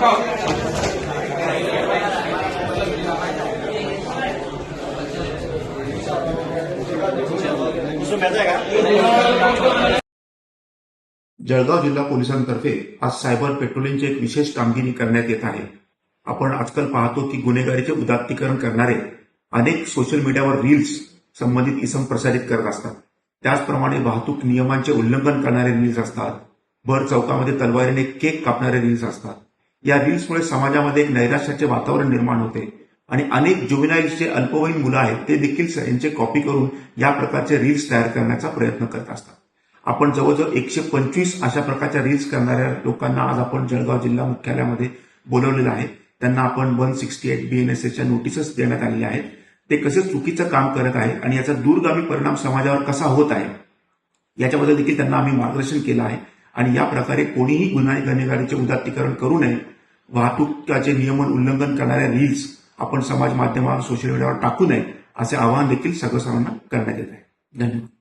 जळगाव जिल्हा पोलिसांतर्फे आज सायबर पेट्रोलिंगची एक विशेष कामगिरी करण्यात येत आहे. आपण आजकाल पाहतो की गुन्हेगारीचे उदात्तीकरण करणारे अनेक सोशल मीडियावर रील्स संबंधित इसम प्रसारित करत असतात. त्याचप्रमाणे वाहतूक नियमांचे उल्लंघन करणारे रील्स असतात. भर चौकामध्ये तलवारीने केक कापणारे रील्स असतात. या रील्समुळे समाजामध्ये एक नैराश्याचे वातावरण निर्माण होते आणि अनेक जुवेनाइल्स जे अल्पवयीन मुलं आहेत ते देखील यांचे कॉपी करून या प्रकारचे रील्स तयार करण्याचा प्रयत्न करत असतात. आपण जवळजवळ 125 अशा प्रकारच्या रील्स करणाऱ्या लोकांना आज आपण जळगाव जिल्हा मुख्यालयामध्ये बोलवलेलं आहे. त्यांना आपण 168 BNSSच्या नोटीसेस देण्यात आलेल्या आहेत. ते कसे चुकीचं काम करत आहे आणि याचा दूरगामी परिणाम समाजावर कसा होत आहे याच्याबद्दल देखील त्यांना आम्ही मार्गदर्शन केलं आहे. आणि या प्रकारे कोणीही गुन्हेगारीचे उदात्तीकरण करू नये, वाहतुकीचे नियमन उल्लंघन करणाऱ्या रील्स आपण समाज माध्यमावर सोशल मीडियावर टाकू नये असे आवाहन देखील सर्वसामान्यांना करण्यात येत आहे. धन्यवाद.